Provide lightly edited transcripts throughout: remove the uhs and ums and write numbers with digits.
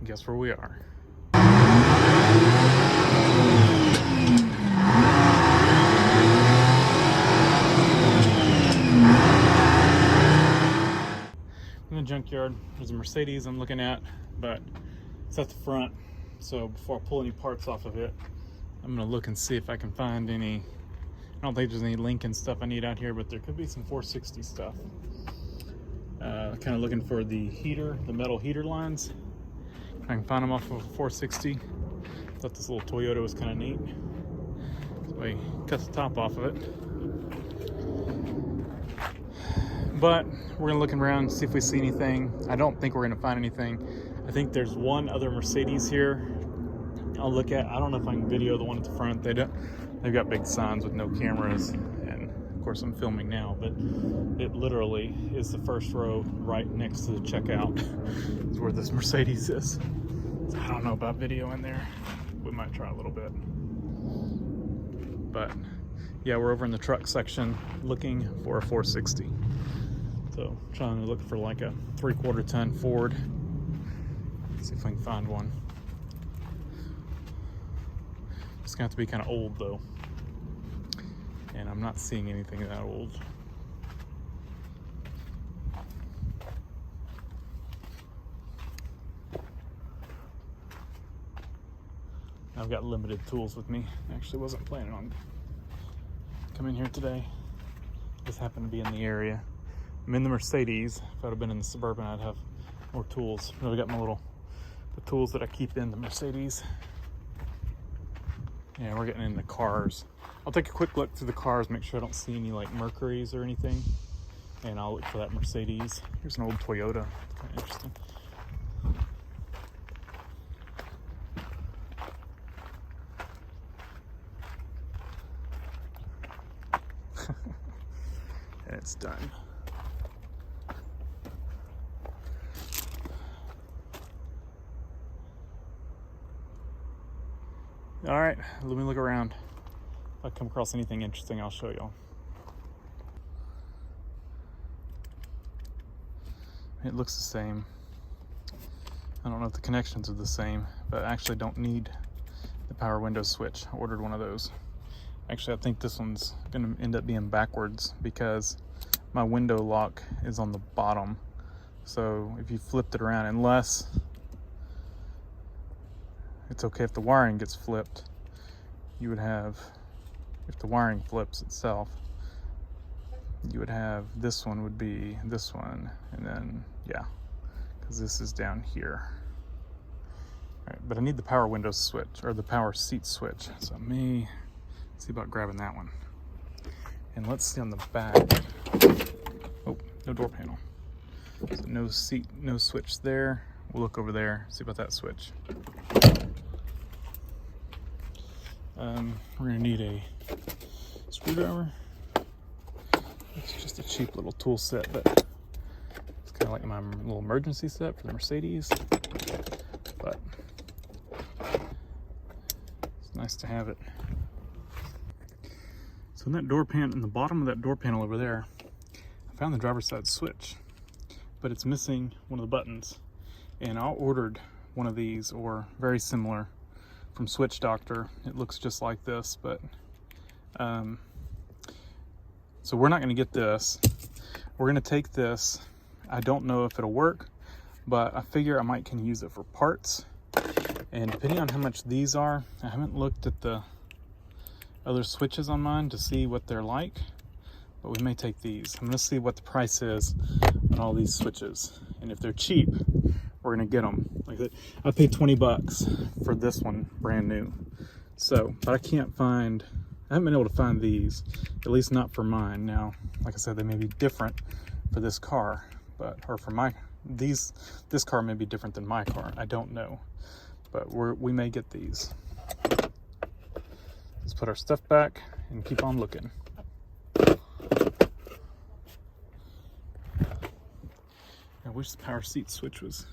Guess where we are. In the junkyard, there's a Mercedes I'm looking at, but it's at the front. So before I pull any parts off of it, I'm gonna look and see if I can find any. I don't think there's any Lincoln stuff I need out here, but there could be some 460 stuff. Kind of looking for the heater, the metal heater lines. If I can find them off of a 460. Thought this little Toyota was kind of neat. So I cut the top off of it. But we're gonna look around and see if we see anything. I don't think we're gonna find anything. I think there's one other Mercedes here I'll look at. I don't know if I can video the one at the front. They've got big signs with no cameras, and of course I'm filming now, but it literally is the first row right next to the checkout is where this Mercedes is. So I don't know about video in there. We might try a little bit. But yeah, we're over in the truck section looking for a 460. So trying to look for like a 3/4 ton Ford. See if I can find one. It's gonna have to be kind of old though. And I'm not seeing anything that old. I've got limited tools with me. I actually wasn't planning on coming here today. Just happened to be in the area. I'm in the Mercedes. If I'd have been in the Suburban, I'd have more tools. I've got the tools that I keep in the Mercedes. Yeah, we're getting in the cars. I'll take a quick look through the cars, make sure I don't see any like Mercuries or anything. And I'll look for that Mercedes. Here's an old Toyota. It's kind of interesting. And it's done. All right, let me look around. If I come across anything interesting, I'll show y'all. It looks the same. I don't know if the connections are the same, but I actually don't need the power window switch. I ordered one of those. Actually, I think this one's gonna end up being backwards because my window lock is on the bottom. So if you flipped it around, unless it's okay if the wiring gets flipped, you would have, if the wiring flips itself, you would have, this one would be this one, and then, yeah, because this is down here. All right, but I need the power window switch, or the power seat switch, so I may see about grabbing that one. And let's see on the back. Oh, no door panel. So no seat, no switch there. We'll look over there, see about that switch. We're gonna need a screwdriver. It's just a cheap little tool set, but it's kind of like my little emergency set for the Mercedes. But it's nice to have it. So in that door panel, in the bottom of that door panel over there, I found the driver's side switch, but it's missing one of the buttons. And I ordered one of these, or very similar, from Switch Doctor. It looks just like this, but so we're not going to get this. We're going to take this. I don't know if it'll work, but I figure I might can use it for parts. And depending on how much these are, I haven't looked at the other switches on mine to see what they're like, but we may take these. I'm going to see what the price is on all these switches, and if they're cheap, we're gonna get them. Like that, I paid 20 bucks for this one, brand new. So, but I can't find, I haven't been able to find these, at least not for mine. Now, like I said, they may be different for this car, but, or for my, this car may be different than my car. I don't know, but we may get these. Let's put our stuff back and keep on looking. I wish the power seat switch was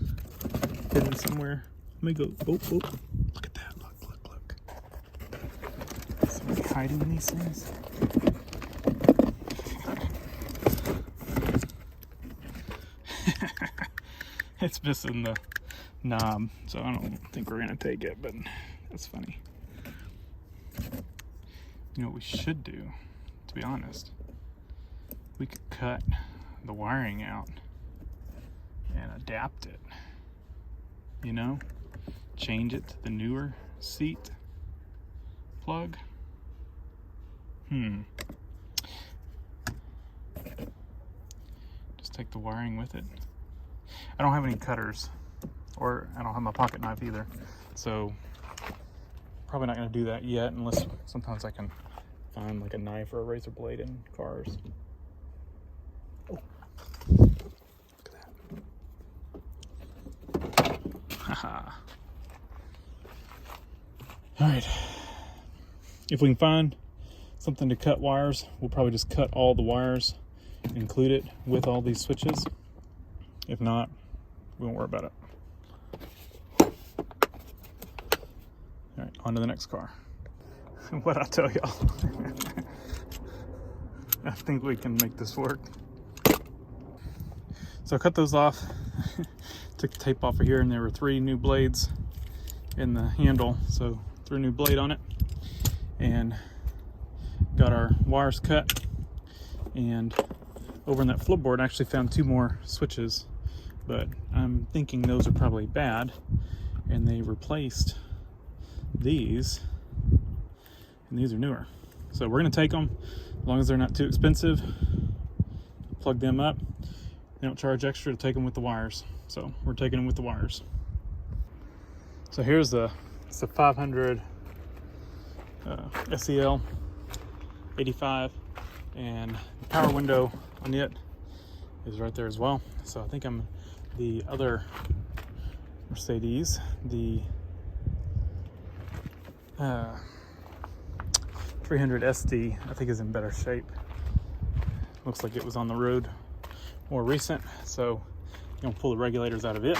hidden somewhere. Let me go. Oh, look at that. Look. Somebody hiding in these things. It's missing knob, so I don't think we're gonna take it, but that's funny. You know what we should do, to be honest? We could cut the wiring out and adapt it, you know? Change it to the newer seat plug. Just take the wiring with it. I don't have any cutters, or I don't have my pocket knife either, so probably not going to do that yet, unless sometimes I can find like a knife or a razor blade in cars. Oh, look at that. Haha. All right, if we can find something to cut wires, we'll probably just cut all the wires, include it with all these switches. If not, we won't worry about it. All right, on to the next car. What'd I tell y'all? I think we can make this work. So I cut those off, took the tape off of here, and there were 3 new blades in the handle. So threw a new blade on it and got our wires cut. And over in that floorboard, I actually found 2 more switches, but I'm thinking those are probably bad, and they replaced these, and these are newer. So we're gonna take them, as long as they're not too expensive, plug them up. They don't charge extra to take them with the wires, so we're taking them with the wires. So here's it's a 500 SEL 85, and the power window on it is right there as well. So I think I'm the other Mercedes, the 300 SD, I think is in better shape. Looks like it was on the road more recent, so I'm gonna pull the regulators out of it.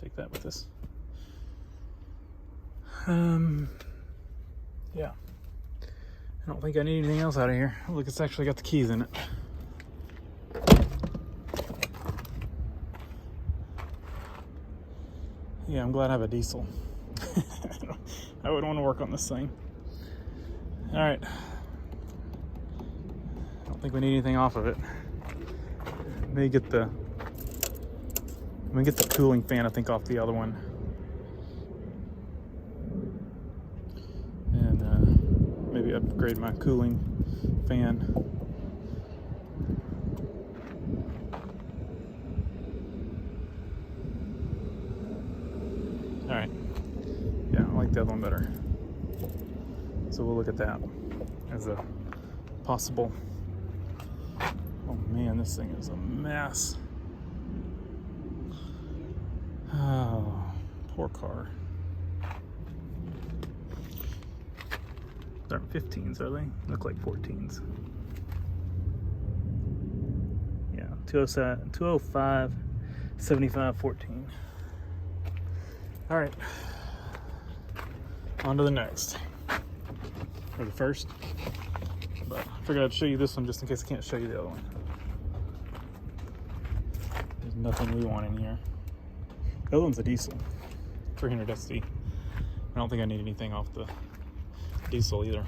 Take that with us. Yeah. I don't think I need anything else out of here. Look, it's actually got the keys in it. Yeah, I'm glad I have a diesel. I would want to work on this thing. All right. I don't think we need anything off of it. Let me get the cooling fan, I think, off the other one. And maybe upgrade my cooling fan. All right. Yeah, I like the other one better. So we'll look at that as a possible. Oh man, this thing is a mess. Oh, poor car. They aren't 15s, are they? Look like 14s. Yeah, 207, 205, 75, 14. All right, on to the next. Or the first. But I figured I'd show you this one just in case I can't show you the other one. There's nothing we want in here. The other one's a diesel, 300 SD. I don't think I need anything off the diesel either.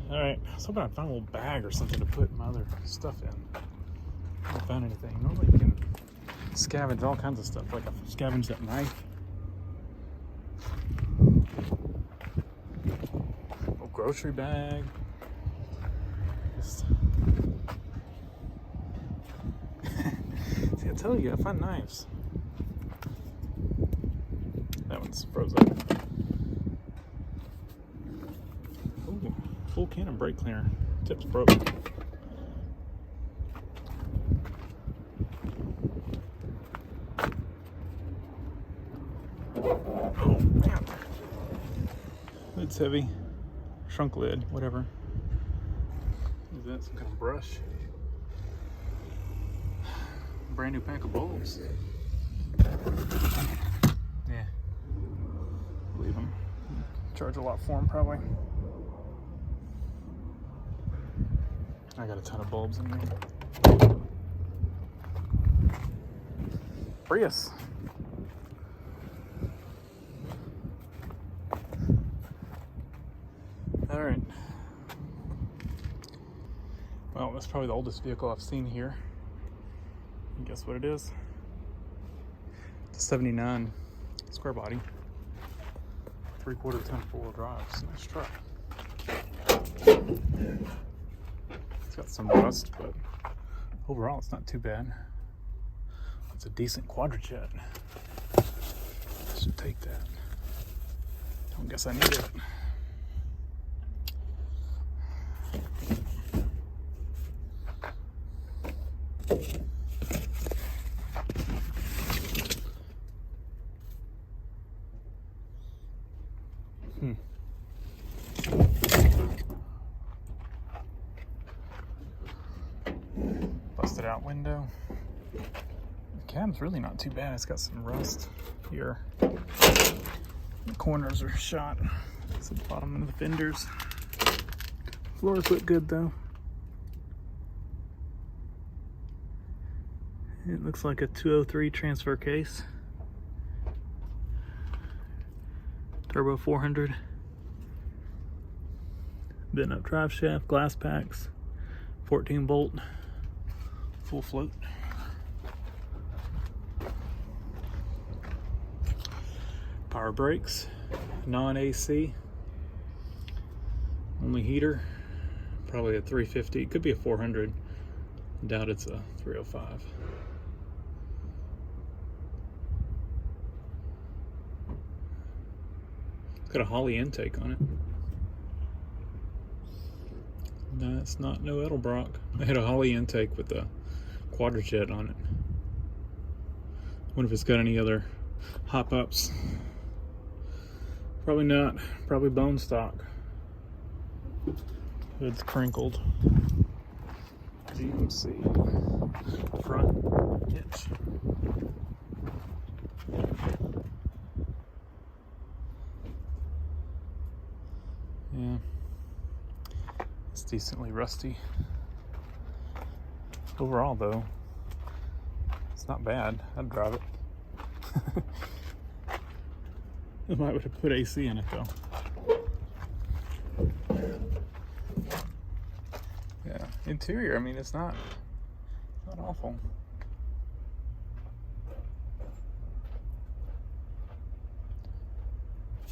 All right, I was hoping I'd find a little bag or something to put my other stuff in. I haven't found anything. Normally you can scavenge all kinds of stuff, like I scavenged that knife. A grocery bag. Just... See, I tell you, I find knives. That one's froze up. Ooh, full can of brake cleaner. Tip's broke. Oh, man. Lid's heavy. Shrunk lid, whatever. Is that some kind of brush? Brand new pack of bulbs. Yeah. Leave them. charge a lot for them, probably. I got a ton of bulbs in there. Prius. All right. Well, that's probably the oldest vehicle I've seen here. And guess what it is? It's a 79 square body, 3/4 ton 4-wheel drive. It's a nice truck. It's got some rust, but overall it's not too bad. It's a decent quadra-jet. I should take that. Don't guess I need it. Busted out window. The cab's really not too bad. It's got some rust here. The corners are shot. It's the bottom of the fenders. Floors look good though. It looks like a 203 transfer case. Turbo 400. Bent up drive shaft, glass packs, 14 bolt, full float. Power brakes, non-AC, only heater, probably a 350, it could be a 400, doubt it's a 305. It's got a Holley intake on it. That's not no Edelbrock. I had a Holley intake with a quadra-jet on it. Wonder if it's got any other hop-ups. Probably not. Probably bone stock. Hood's crinkled. GMC. Front hitch. Yeah. It's decently rusty. Overall though, it's not bad. I'd drive it. I might have put AC in it though. Yeah, interior, I mean, it's not awful.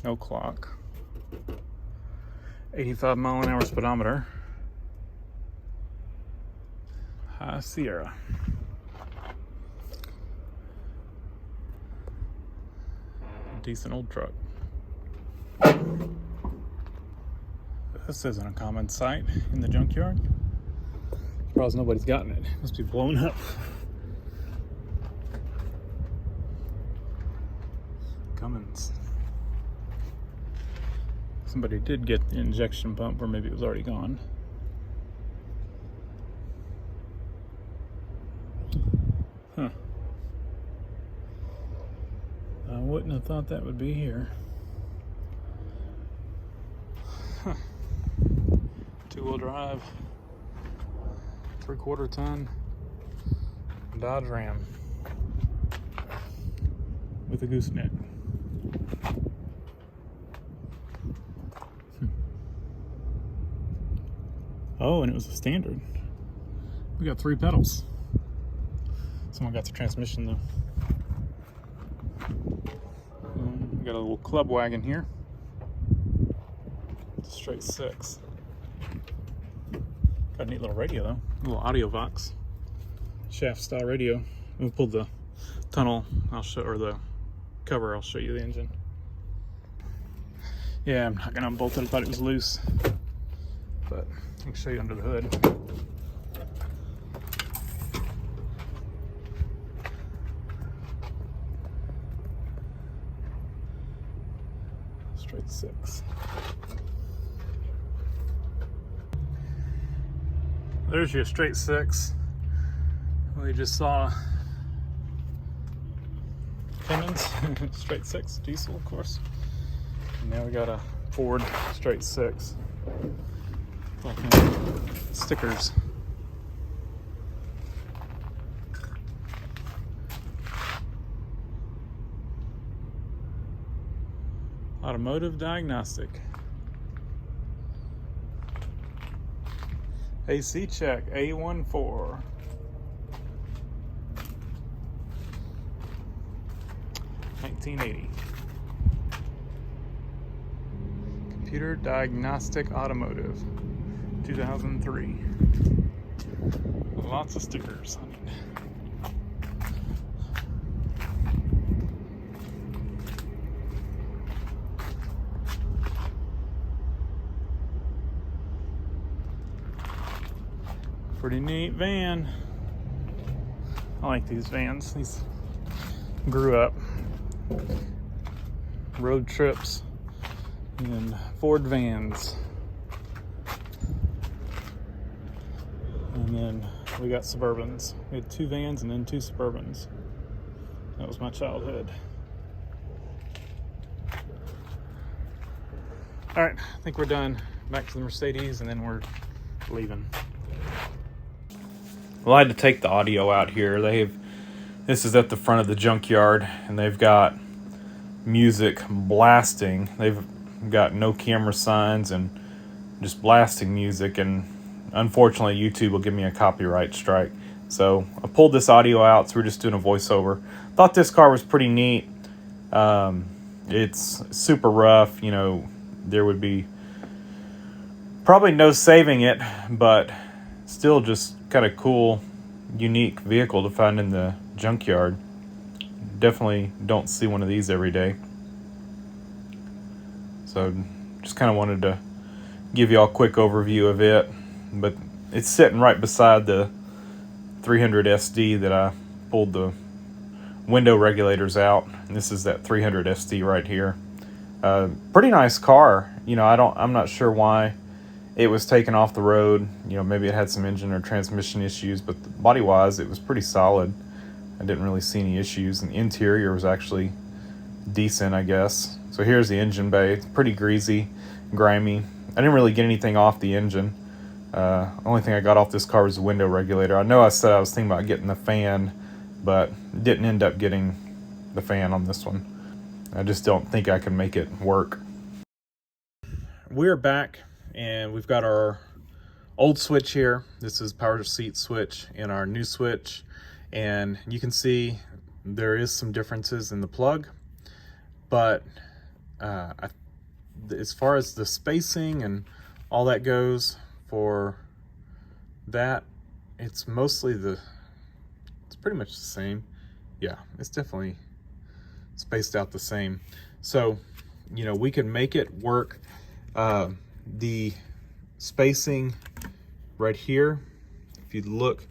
No clock. 85 mile an hour speedometer. High Sierra. Decent old truck. This isn't a common sight in the junkyard. Surprised nobody's gotten it. It must be blown up. Cummins. Somebody did get the injection pump, or maybe it was already gone. Huh. I wouldn't have thought that would be here. Huh. 2-wheel drive, 3/4 ton Dodge Ram with a gooseneck. Oh, and it was a standard. We got 3 pedals. Someone got the transmission though. We got a little club wagon here. It's a straight 6. Got a neat little radio though. A little audio box. Shaft style radio. We pulled the tunnel, I'll show, or the cover, I'll show you the engine. Yeah, I'm not gonna unbolt it, I thought it was loose. But I can show you under the hood. Straight 6. There's your straight 6. We just saw Cummins, straight 6 diesel, of course. And now we got a Ford straight 6. Stickers. Automotive diagnostic. AC check A14. $19.80. Computer diagnostic automotive. 2003. Lots of stickers on it. Pretty neat van. I like these vans. These grew up. Road trips and Ford vans. And then we got Suburbans. We had 2 vans and then 2 Suburbans. That was my childhood. All right, I think we're done. Back to the Mercedes and then we're leaving. Well, I had to take the audio out here. This is at the front of the junkyard, and they've got music blasting. They've got no camera signs and just blasting music, and unfortunately YouTube will give me a copyright strike. So I pulled this audio out, so we're just doing a voiceover. Thought this car was pretty neat. It's super rough, you know, there would be probably no saving it, but still just kind of cool, unique vehicle to find in the junkyard. Definitely don't see one of these every day. So just kind of wanted to give you all a quick overview of it. But it's sitting right beside the 300 SD that I pulled the window regulators out. And this is that 300 SD right here. Pretty nice car. You know, I'm not sure why it was taken off the road. You know, maybe it had some engine or transmission issues, but body-wise, it was pretty solid. I didn't really see any issues, and the interior was actually decent, I guess. So here's the engine bay. It's pretty greasy, grimy. I didn't really get anything off the engine. Only thing I got off this car was the window regulator. I know I said I was thinking about getting the fan, but didn't end up getting the fan on this one. I just don't think I can make it work. We're back, and we've got our old switch here. This is power seat switch and our new switch, and you can see there is some differences in the plug, but as far as the spacing and all that goes for that, it's pretty much the same. Yeah, it's definitely spaced out the same. So, you know, we can make it work. The spacing right here, if you look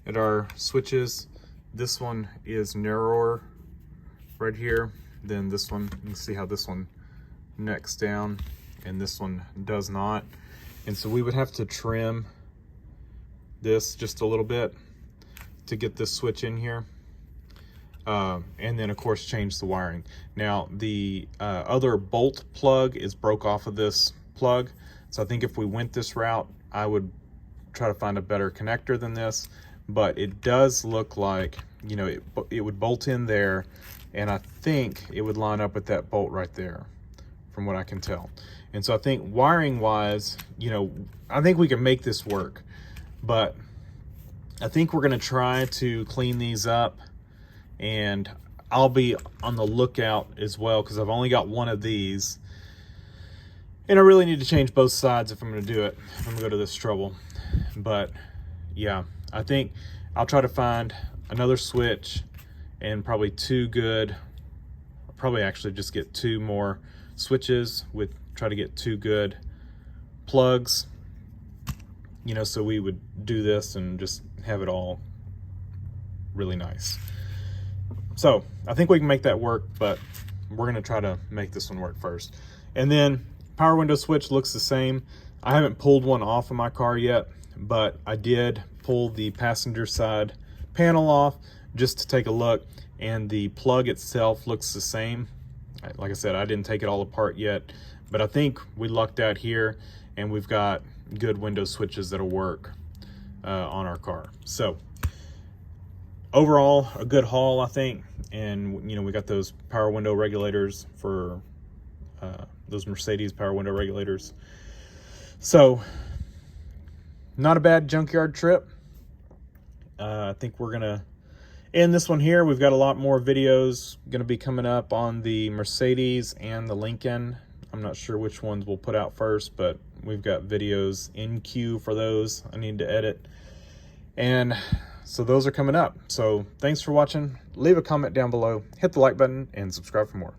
at our switches, this one is narrower right here than this one. You can see how this one necks down and this one does not. And so we would have to trim this just a little bit to get this switch in here. And then of course change the wiring. Now the other bolt plug is broke off of this plug. So I think if we went this route, I would try to find a better connector than this, but it does look like, you know, it would bolt in there, and I think it would line up with that bolt right there from what I can tell. And so I think wiring wise, you know, I think we can make this work, but I think we're gonna try to clean these up, and I'll be on the lookout as well, because I've only got one of these, and I really need to change both sides if I'm gonna do it, if I'm gonna go to this trouble. But yeah, I think I'll try to find another switch and probably probably actually just get 2 more switches, try to get 2 good plugs, you know, so we would do this and just have it all really nice. So I think we can make that work, but we're gonna try to make this one work first. And then power window switch looks the same. I haven't pulled one off of my car yet, but I did pull the passenger side panel off just to take a look, and the plug itself looks the same. Like I said, I didn't take it all apart yet, but I think we lucked out here, and we've got good window switches that'll work on our car. So overall, a good haul, I think. And you know, we got those power window regulators for those Mercedes power window regulators. So not a bad junkyard trip. I think we're gonna end this one here. We've got a lot more videos gonna be coming up on the Mercedes and the Lincoln. I'm not sure which ones we'll put out first, but we've got videos in queue for those I need to edit. And so those are coming up. So thanks for watching. Leave a comment down below, hit the like button, and subscribe for more.